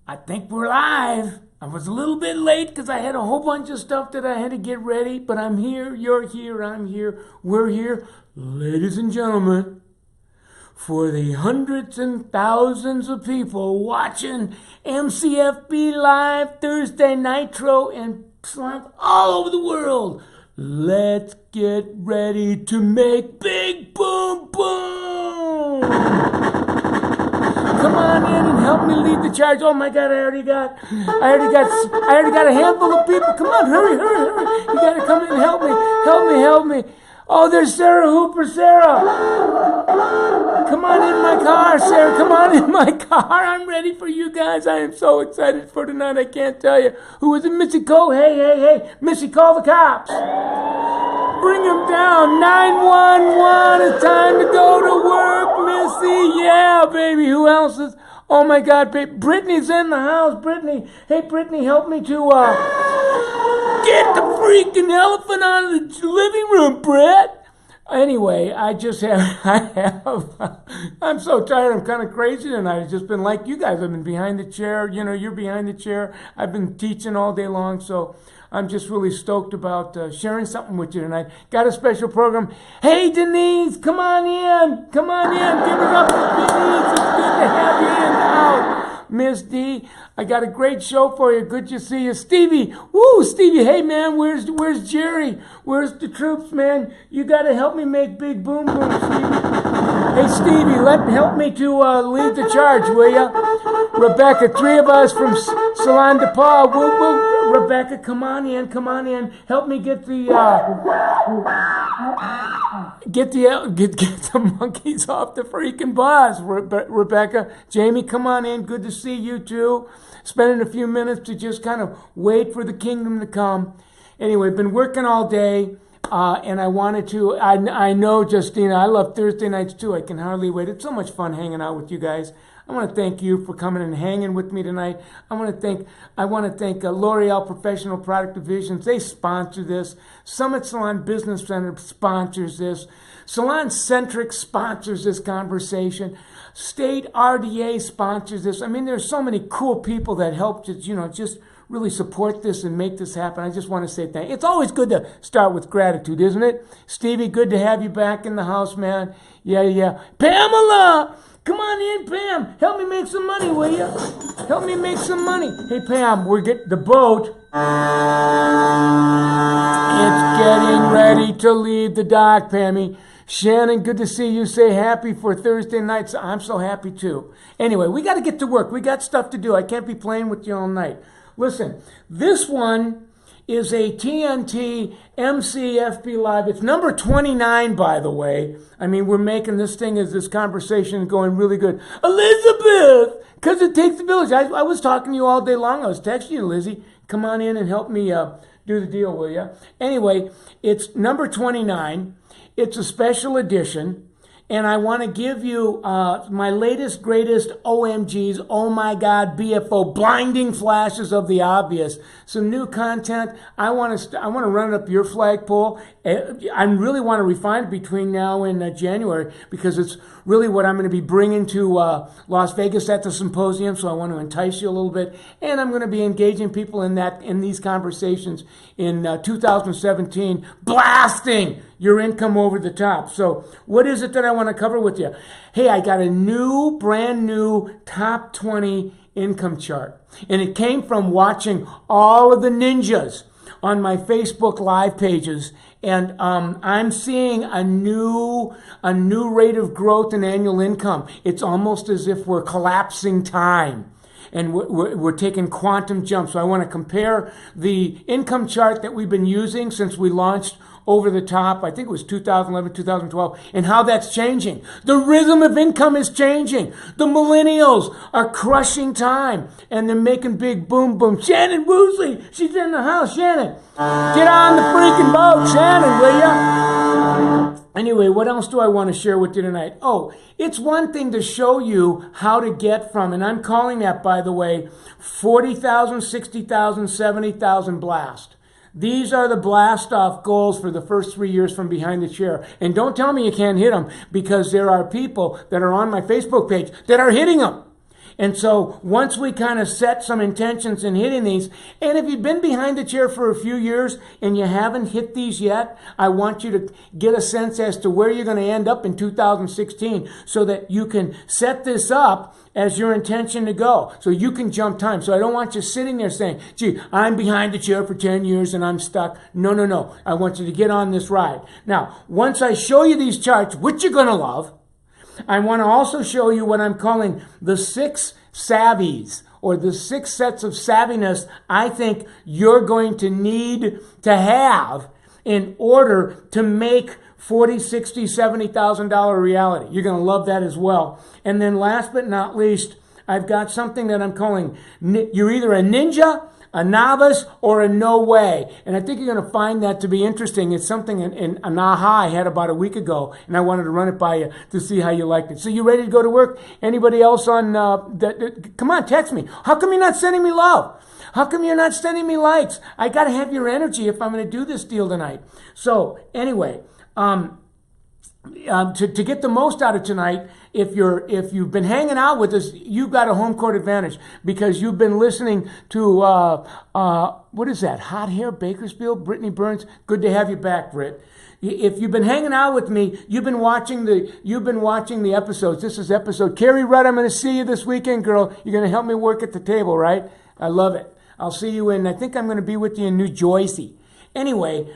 I think we're live. I was a little bit late because I had a whole bunch of stuff that I had to get ready, but I'm here, you're here, I'm here, we're here. Ladies and gentlemen, for the hundreds and thousands of people watching MCFB Live Thursday Nitro and Salon all over the world, let's get ready to make big boom boom! Come on in and help me lead the charge. Oh my God, I already got a handful of people. Come on, hurry. You gotta come in and help me. Oh, there's Sarah Hooper. Sarah, come on in my car, Sarah. Come on in my car. I'm ready for you guys. I am so excited for tonight. I can't tell you. Who is it, Missy Cole? Hey, Missy, call the cops. Bring him down. 911. It's time to go to work, Missy. Yeah, baby. Who else is? Oh my God, baby. Brittany's in the house. Brittany. Hey, Brittany, help me to get the freaking elephant out of the living room, Britt. Anyway, I'm so tired. I'm kind of crazy tonight. It's just been like you guys. I've been behind the chair. You know, you're behind the chair. I've been teaching all day long, so I'm just really stoked about sharing something with you tonight. Got a special program. Hey, Denise, come on in. Give it up for Denise. It's good to have you in the house. Miss D, I got a great show for you. Good to see you. Stevie, Stevie, hey man, where's Jerry? Where's the troops, man? You got to help me make big boom boom, Stevie. Hey Stevie, help me to lead the charge, will ya? Rebecca, three of us from Salon de Paul. Rebecca, come on in. Help me get the monkeys off the freaking bus. Rebecca, Jamie, come on in. Good to see you too. Spending a few minutes to just kind of wait for the kingdom to come. Anyway, been working all day. And I wanted to, I know, Justina, I love Thursday nights too. I can hardly wait. It's so much fun hanging out with you guys. I want to thank you for coming and hanging with me tonight. I want to thank L'Oreal Professional Product Divisions. They sponsor this. Summit Salon Business Center sponsors this. Salon Centric sponsors this conversation. State RDA sponsors this. I mean, there's so many cool people that help just really support this and make this happen. I just want to say thank you. It's always good to start with gratitude, isn't it? Stevie, good to have you back in the house, man. Yeah. Pamela! Come on in, Pam. Help me make some money, will you? Help me make some money. Hey, Pam, we're getting the boat. It's getting ready to leave the dock, Pammy. Shannon, good to see you. Say happy for Thursday nights. I'm so happy too. Anyway, we got to get to work. We got stuff to do. I can't be playing with you all night. Listen, this one is a TNT MCFB Live. It's number 29, by the way. I mean, we're making this thing as this conversation going really good. Elizabeth, because it takes a village. I was talking to you all day long. I was texting you, Lizzie. Come on in and help me do the deal, will you? Anyway, it's number 29. It's a special edition. And I want to give you my latest, greatest OMGs, oh my God, BFO, blinding flashes of the obvious. Some new content. I want to run it up your flagpole. I really want to refine it between now and January because it's really what I'm going to be bringing to Las Vegas at the symposium. So I want to entice you a little bit, and I'm going to be engaging people in these conversations in 2017, blasting your income over the top. So what is it that I want to cover with you? Hey, I got a brand new top 20 income chart. And it came from watching all of the ninjas on my Facebook Live pages. And I'm seeing a new rate of growth in annual income. It's almost as if we're collapsing time. And we're taking quantum jumps. So I want to compare the income chart that we've been using since we launched over the top, I think it was 2011, 2012, and how that's changing. The rhythm of income is changing. The millennials are crushing time, and they're making big boom boom. Shannon Woosley, she's in the house. Shannon, get on the freaking boat, Shannon, will ya? Anyway, what else do I want to share with you tonight? Oh, it's one thing to show you how to get from, and I'm calling that, by the way, 40,000, 60,000, 70,000 blast. These are the blast-off goals for the first 3 years from behind the chair. And don't tell me you can't hit them, because there are people that are on my Facebook page that are hitting them. And so once we kind of set some intentions in hitting these, and if you've been behind the chair for a few years and you haven't hit these yet, I want you to get a sense as to where you're going to end up in 2016 so that you can set this up as your intention to go. So you can jump time. So I don't want you sitting there saying, gee, I'm behind the chair for 10 years and I'm stuck. No, no, no. I want you to get on this ride. Now, once I show you these charts, which you're going to love, I want to also show you what I'm calling the 6 savvies, or the 6 sets of savviness I think you're going to need to have in order to make $40,000, $60,000, $70,000 a reality. You're going to love that as well. And then last but not least, I've got something that I'm calling, you're either a ninja, a novice, or a no way. And I think you're going to find that to be interesting. It's something in an aha I had about a week ago, and I wanted to run it by you to see how you liked it. So you ready to go to work? Anybody else on come on, text me. How come you're not sending me love? How come you're not sending me likes? I got to have your energy if I'm going to do this deal tonight. So anyway, to get the most out of tonight, if you've been hanging out with us, you've got a home court advantage because you've been listening to what is that? Hot Hair Bakersfield, Brittany Burns. Good to have you back, Britt. If you've been hanging out with me, you've been watching the episodes. This is episode Carrie Rudd. I'm going to see you this weekend, girl. You're going to help me work at the table, right? I love it. I'll see you I think I'm going to be with you in New Jersey. Anyway,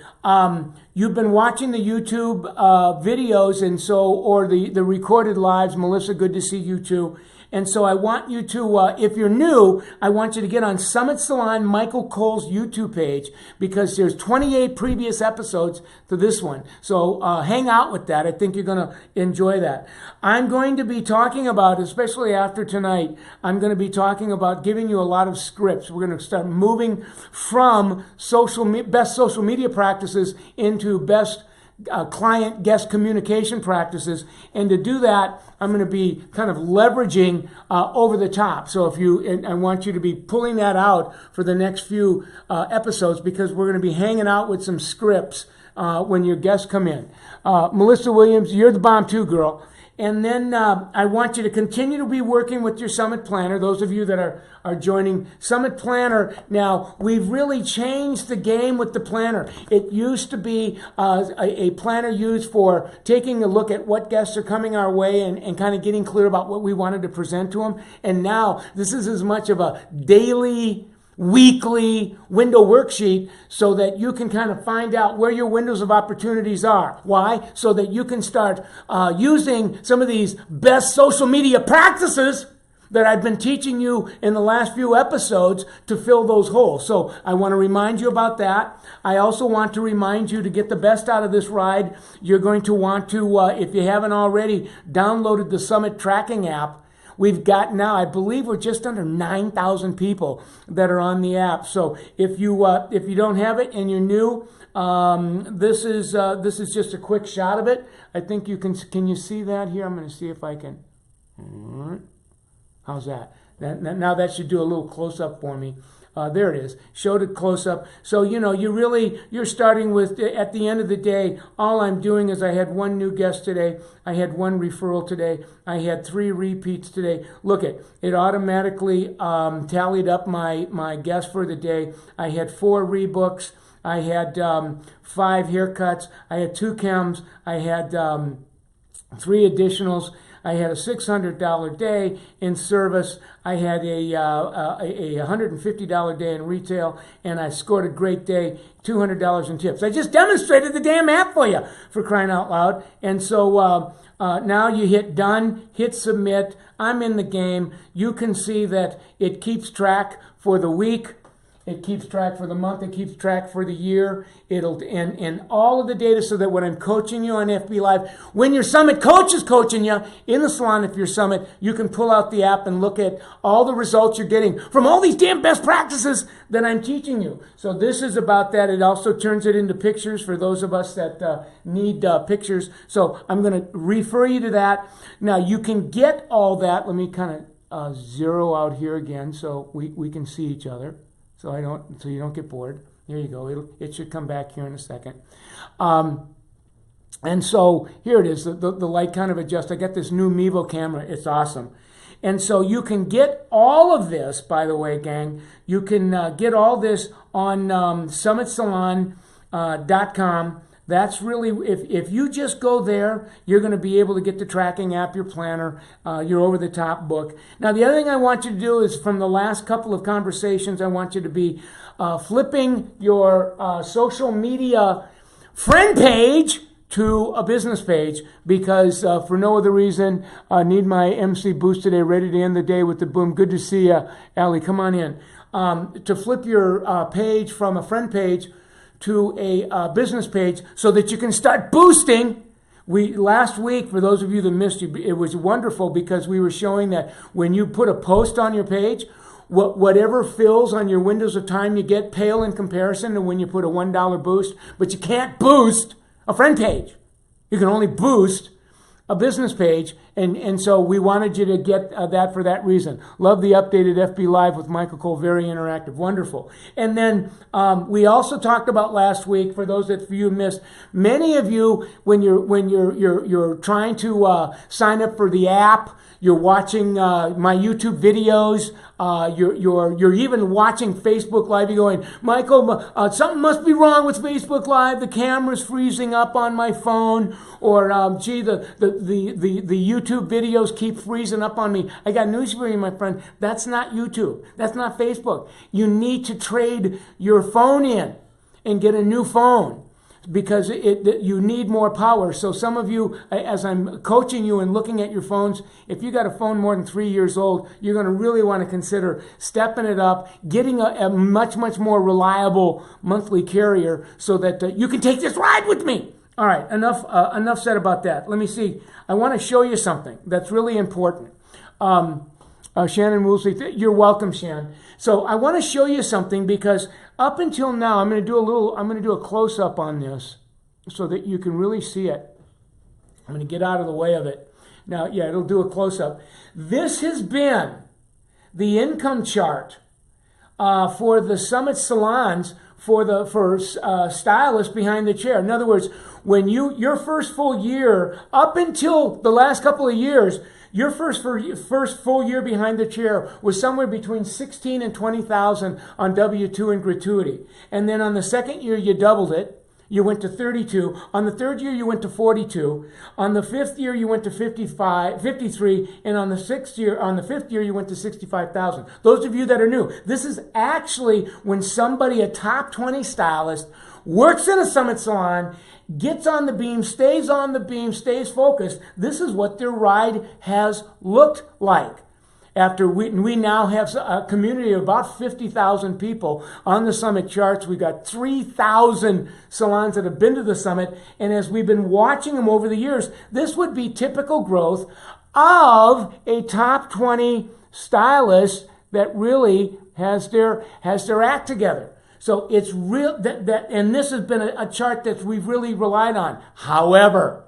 you've been watching the YouTube videos or the recorded lives. Melissa, good to see you too. And so I want you to, if you're new, I want you to get on Summit Salon Michael Cole's YouTube page because there's 28 previous episodes to this one. So hang out with that. I think you're going to enjoy that. I'm going to be talking about, especially after tonight, I'm going to be talking about giving you a lot of scripts. We're going to start moving from best social media practices into best client guest communication practices, and to do that I'm going to be kind of leveraging over the top. So I want you to be pulling that out for the next few episodes because we're going to be hanging out with some scripts when your guests come in. Melissa Williams, you're the bomb too, girl. And then I want you to continue to be working with your Summit Planner. Those of you that are joining Summit Planner, now we've really changed the game with the planner. It used to be a planner used for taking a look at what guests are coming our way and kind of getting clear about what we wanted to present to them. And now this is as much of a daily, weekly window worksheet so that you can kind of find out where your windows of opportunities are. Why? So that you can start using some of these best social media practices that I've been teaching you in the last few episodes to fill those holes. So I want to remind you about that. I also want to remind you to get the best out of this ride. You're going to want to, if you haven't already, downloaded the Summit Tracking app. We've got now, I believe we're just under 9,000 people that are on the app. So if you don't have it and you're new, this is just a quick shot of it. I think you can you see that here? I'm going to see if I can. All right. How's that? Now that should do a little close up for me. There it is. Showed it close up. So, you're starting with, at the end of the day, all I'm doing is I had one new guest today. I had one referral today. I had 3 repeats today. Look it automatically tallied up my guests for the day. I had 4 rebooks. I had 5 haircuts. I had 2 chems. I had 3 additionals. I had a $600 day in service. I had a $150 day in retail, and I scored a great day, $200 in tips. I just demonstrated the damn app for you, for crying out loud. And so now you hit done, hit submit. I'm in the game. You can see that it keeps track for the week. It keeps track for the month. It keeps track for the year. And all of the data so that when I'm coaching you on FB Live, when your Summit coach is coaching you in the salon, if you're Summit, you can pull out the app and look at all the results you're getting from all these damn best practices that I'm teaching you. So this is about that. It also turns it into pictures for those of us that need pictures. So I'm going to refer you to that. Now you can get all that. Let me kind of zero out here again so we can see each other. So you don't get bored. There you go. It should come back here in a second. And so here it is. The light kind of adjusts. I got this new Mevo camera. It's awesome. And so you can get all of this, by the way, gang. You can get all this on summitsalon.com. That's really, if you just go there, you're going to be able to get the tracking app, your planner, your over-the-top book. Now, the other thing I want you to do is, from the last couple of conversations, I want you to be flipping your social media friend page to a business page, because for no other reason, need my MC boost today, ready to end the day with the boom. Good to see you, Allie. Come on in. To flip your page from a friend page to a business page so that you can start boosting. Last week, for those of you that missed it was wonderful, because we were showing that when you put a post on your page, whatever fills on your windows of time, you get pale in comparison to when you put a $1 boost. But you can't boost a friend page. You can only boost a business page, and so we wanted you to get that for that reason. Love the updated FB Live with Michael Cole, very interactive, wonderful. And then we also talked about last week, for those that you missed, many of you, when you're trying to sign up for the app, you're watching my YouTube videos, you're even watching Facebook Live. You're going, Michael, something must be wrong with Facebook Live. The camera's freezing up on my phone, or gee, the YouTube videos keep freezing up on me. I got news for you, my friend. That's not YouTube. That's not Facebook. You need to trade your phone in and get a new phone, because you need more power. So some of you, as I'm coaching you and looking at your phones, if you got a phone more than 3 years old, you're going to really want to consider stepping it up, getting a much, much more reliable monthly carrier, so that you can take this ride with me. All right, enough said about that. Let me see. I want to show you something that's really important. Shannon Woolsey, you're welcome, Shan. So I want to show you something, because up until now, I'm going to do a close-up on this so that you can really see it. I'm going to get out of the way of it. Now, yeah, it'll do a close-up. This has been the income chart for the Summit salons for stylists behind the chair. In other words, when your first full year, up until the last couple of years, your first full year behind the chair was somewhere between $16,000 and $20,000 on W-2 and gratuity. And then on the second year, you doubled it. You went to 32. On the third year, you went to 42. On the fifth year, you went to 53. And on the fifth year, you went to 65,000. Those of you that are new, this is actually when somebody, a top 20 stylist, works in a Summit salon, gets on the beam, stays focused. This is what their ride has looked like. After we now have a community of about 50,000 people on the Summit charts. We've got 3,000 salons that have been to the Summit. And as we've been watching them over the years, this would be typical growth of a top 20 stylist that really has their act together. So it's real and this has been a chart that we've really relied on. However,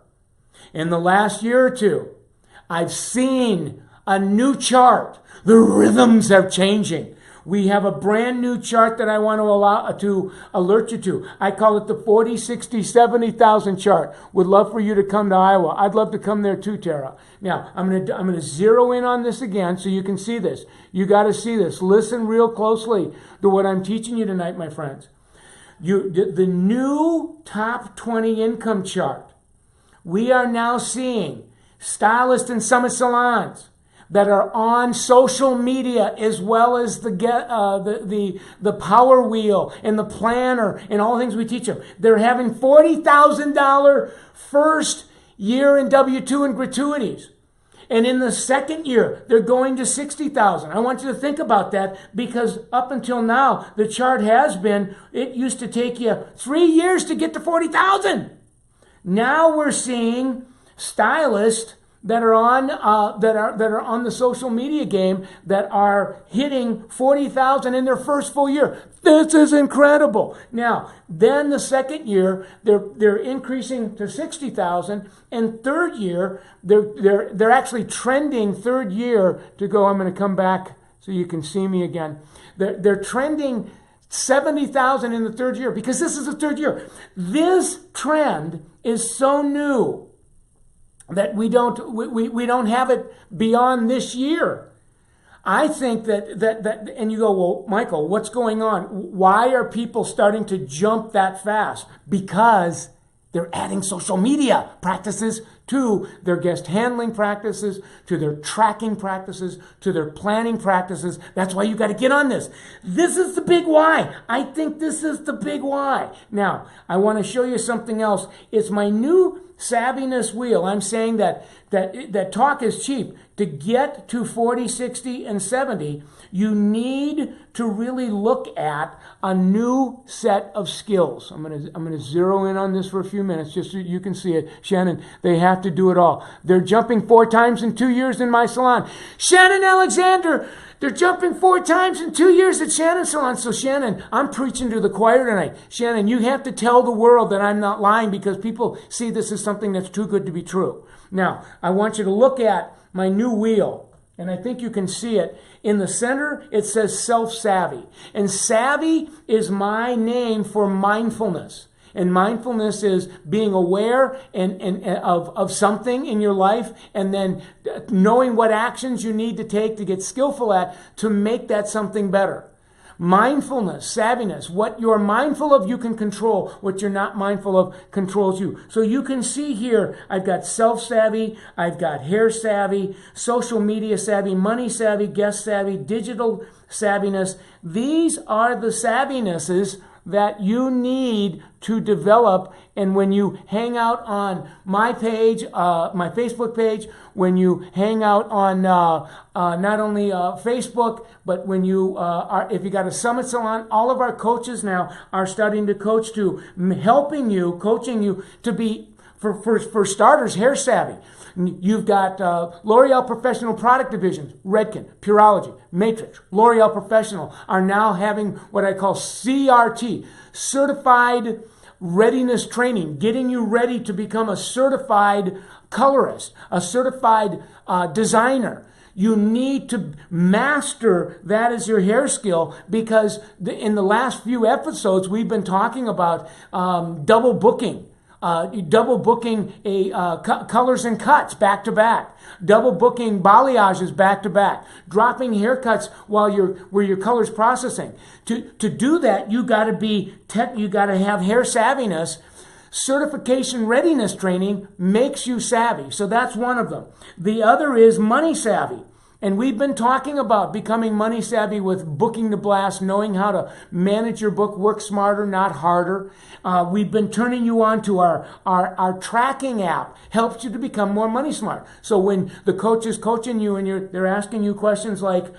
in the last year or two, I've seen a new chart. The rhythms are changing. We have a brand new chart that I want to alert you to. I call it the 40, 60, 70,000 chart. Would love for you to come to Iowa. I'd love to come there too, Tara. Now, I'm going to zero in on this again so you can see this. You got to see this. Listen real closely to what I'm teaching you tonight, my friends. The new top 20 income chart. We are now seeing stylists and Summit salons that are on social media, as well as the power wheel and the planner and all the things we teach them. They're having $40,000 first year in W-2 and gratuities. And in the second year, they're going to $60,000. I want you to think about that, because up until now, the chart has been, it used to take you 3 years to get to $40,000. Now we're seeing stylists that are on the social media game that are hitting 40,000 in their first full year. This is incredible. Now, then the second year they're increasing to 60,000, and third year they're actually trending third year to go. I'm going to come back so you can see me again. They're trending 70,000 in the third year, because this is the third year. This trend is so new that we don't have it beyond this year. I think that and you go, well, Michael, what's going on? Why are people starting to jump that fast? Because they're adding social media practices to their guest handling practices, to their tracking practices, to their planning practices. That's why you got to get on this. This is the big why. I think this is the big why. Now, I want to show you something else. It's my new savviness wheel. I'm saying that talk is cheap. To get to 40, 60, and 70, you need to really look at a new set of skills. I'm gonna zero in on this for a few minutes just so you can see it. Shannon, they have to do it all. They're jumping 4 times in 2 years in my salon. Shannon Alexander, they're jumping 4 times in 2 years at Shannon's salon. So Shannon, I'm preaching to the choir tonight. Shannon, you have to tell the world that I'm not lying because people see this as something that's too good to be true. Now, I want you to look at my new wheel, and I think you can see it. In the center, it says self-savvy. And savvy is my name for mindfulness. And mindfulness is being aware of something in your life and then knowing what actions you need to take to get skillful at to make that something better. Mindfulness, savviness, what you're mindful of you can control. What you're not mindful of controls you. So you can see here, I've got self-savvy, I've got hair savvy, social media savvy, money savvy, guest savvy, digital savviness. These are the savvinesses that you need to develop. And when you hang out on my page, my Facebook page, when you hang out on not only Facebook, but when you if you got a Summit Salon, all of our coaches now are starting to coach to helping you, coaching you to be, for starters, hair savvy. You've got L'Oreal Professional Product Divisions, Redken, Pureology, Matrix, L'Oreal Professional are now having what I call CRT, Certified Readiness Training, getting you ready to become a certified colorist, a certified designer. You need to master that as your hair skill because in the last few episodes, we've been talking about double booking. Double booking colors and cuts back to back, double booking balayages back to back, dropping haircuts while your color's processing. To do that, you got to have hair savviness. Certification readiness training makes you savvy. So that's one of them. The other is money savvy. And we've been talking about becoming money savvy with Booking the Blast, knowing how to manage your book, work smarter, not harder. We've been turning you on to our tracking app, helps you to become more money smart. So when the coach is coaching you and they're asking you questions like,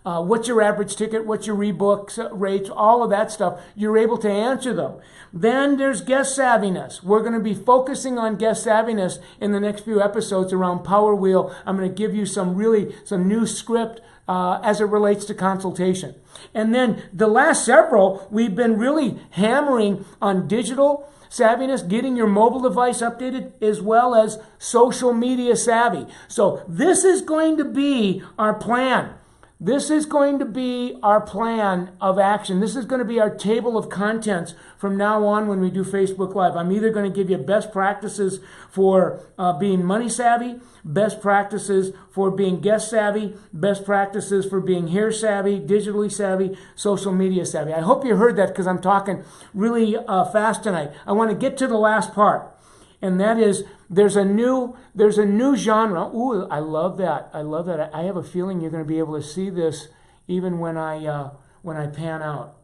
what's your average ticket, what's your rebook rates, all of that stuff, you're able to answer them. Then there's guest savviness. We're going to be focusing on guest savviness in the next few episodes around Power Wheel. I'm going to give you some new script as it relates to consultation. And then the last several, we've been really hammering on digital savviness, getting your mobile device updated, as well as social media savvy. So this is going to be our plan. This is going to be our plan of action. This is going to be our table of contents from now on when we do Facebook Live. I'm either going to give you best practices for being money savvy, best practices for being guest savvy, best practices for being hair savvy, digitally savvy, social media savvy. I hope you heard that because I'm talking really fast tonight. I want to get to the last part. And that is, there's a new genre. Ooh, I love that. I have a feeling you're going to be able to see this even when I pan out.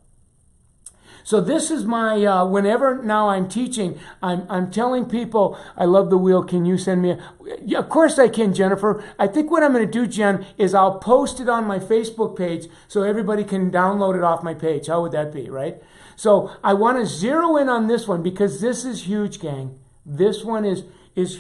So this is my, whenever now I'm teaching, I'm telling people, I love the wheel. Can you send me yeah, of course I can, Jennifer. I think what I'm going to do, Jen, is I'll post it on my Facebook page so everybody can download it off my page. How would that be, right? So I want to zero in on this one because this is huge, gang. This one is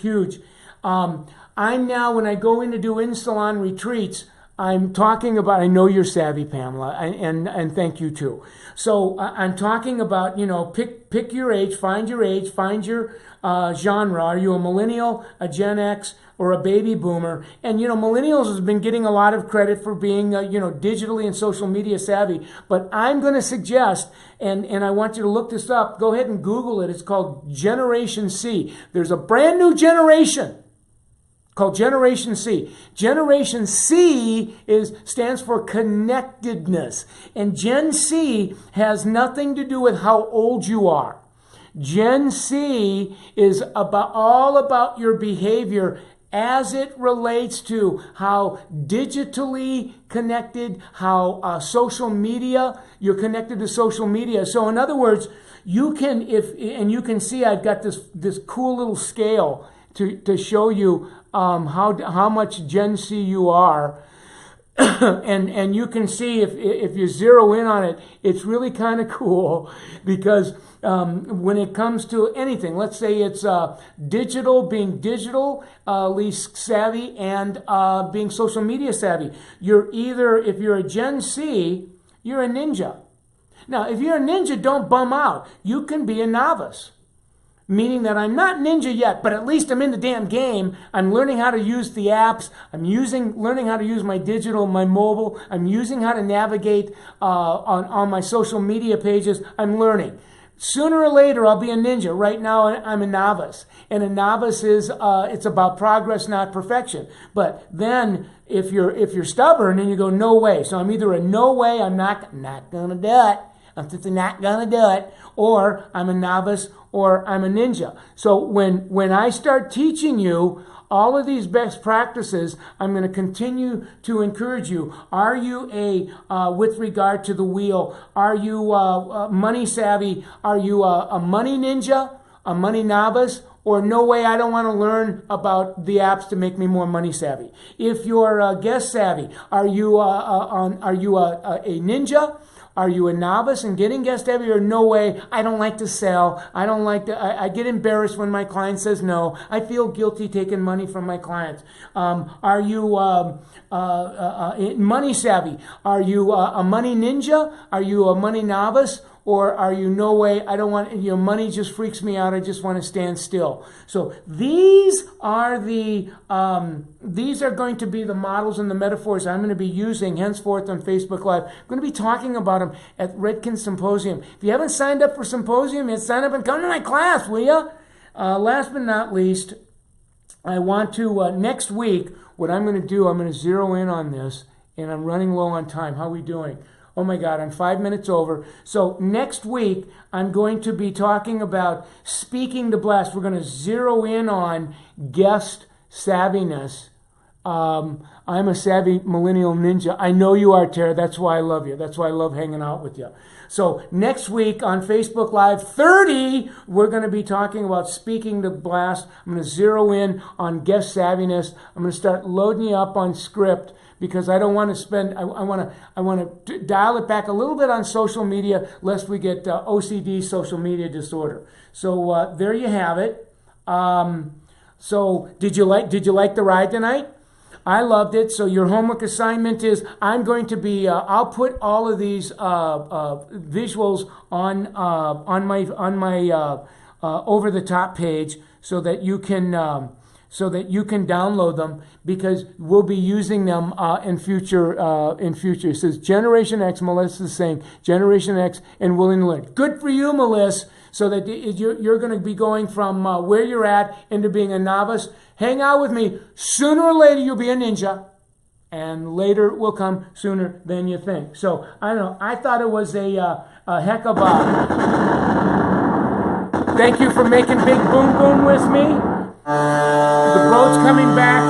huge. I'm now, when I go in to do in-salon retreats, I'm talking about, I know you're savvy, Pamela, and thank you too. So I'm talking about, pick your age, find your genre. Are you a millennial, a Gen X, or a baby boomer? And, millennials has been getting a lot of credit for being, digitally and social media savvy. But I'm going to suggest, and I want you to look this up, go ahead and Google it. It's called Generation C. There's a brand new generation called Generation C. Generation C stands for connectedness. And Gen C has nothing to do with how old you are. Gen C is all about your behavior as it relates to how digitally connected, how social media, you're connected to social media. So in other words, you can, and you can see I've got this cool little scale to show you how much Gen C you are. and you can see if you zero in on it, it's really kind of cool because when it comes to anything, let's say it's being digitally savvy and being social media savvy. If you're a Gen C, you're a ninja. Now, if you're a ninja, don't bum out. You can be a novice. Meaning that I'm not ninja yet, but at least I'm in the damn game. I'm learning how to use the apps. I'm learning how to use my digital, my mobile. I'm using how to navigate on my social media pages. I'm learning. Sooner or later, I'll be a ninja. Right now, I'm a novice. And a novice is, it's about progress, not perfection. But then, if you're stubborn and you go, no way. So I'm either a no way, I'm not gonna do it. I'm simply not gonna do it. Or I'm a novice, or I'm a ninja. So when I start teaching you all of these best practices, I'm going to continue to encourage you. Are you with regard to the wheel, are you money savvy? Are you a money ninja, a money novice? Or no way, I don't want to learn about the apps to make me more money savvy. If you're guest savvy, are you a ninja? Are you a novice and getting guest savvy, or no way, I don't like to sell. I get embarrassed when my client says no. I feel guilty taking money from my clients. Are you money savvy? Are you a money ninja? Are you a money novice? Or are you, no way, I don't want, money just freaks me out, I just want to stand still. So these are going to be the models and the metaphors I'm going to be using henceforth on Facebook Live. I'm going to be talking about them at Redken's Symposium. If you haven't signed up for Symposium yet, sign up and come to my class, will you? Last but not least, I want to, next week, what I'm going to do, I'm going to zero in on this, and I'm running low on time. How are we doing? Oh my God, I'm 5 minutes over. So next week, I'm going to be talking about speaking to blast. We're going to zero in on guest savviness. I'm a savvy millennial ninja. I know you are, Tara. That's why I love you. That's why I love hanging out with you. So next week on Facebook Live 30, we're going to be talking about speaking to blast. I'm going to zero in on guest savviness. I'm going to start loading you up on script, because I don't want to spend, I want to dial it back a little bit on social media, lest we get OCD, social media disorder. So there you have it. So did you like the ride tonight? I loved it. So your homework assignment is, I'm going to be, I'll put all of these visuals on my over the top page so that you can download them, because we'll be using them in future. It says Generation X. Melissa's saying Generation X and willing to learn. Good for you, Melissa. So that you're going to be going from where you're at into being a novice. Hang out with me. Sooner or later, you'll be a ninja. And later will come sooner than you think. So, I don't know. I thought it was a heck of a... Thank you for making Big Boom Boom with me. The boat's coming back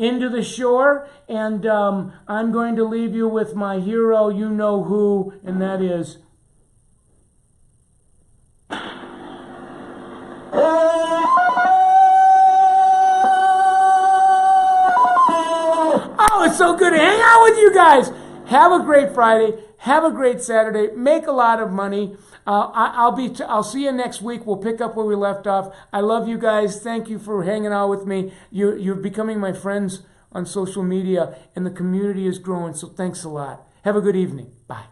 into the shore, and I'm going to leave you with my hero, you know who, and that is... Oh, it's so good to hang out with you guys. Have a great Friday. Have a great Saturday. Make a lot of money. I'll see you next week. We'll pick up where we left off. I love you guys. Thank you for hanging out with me. You're becoming my friends on social media, and the community is growing. So thanks a lot. Have a good evening. Bye.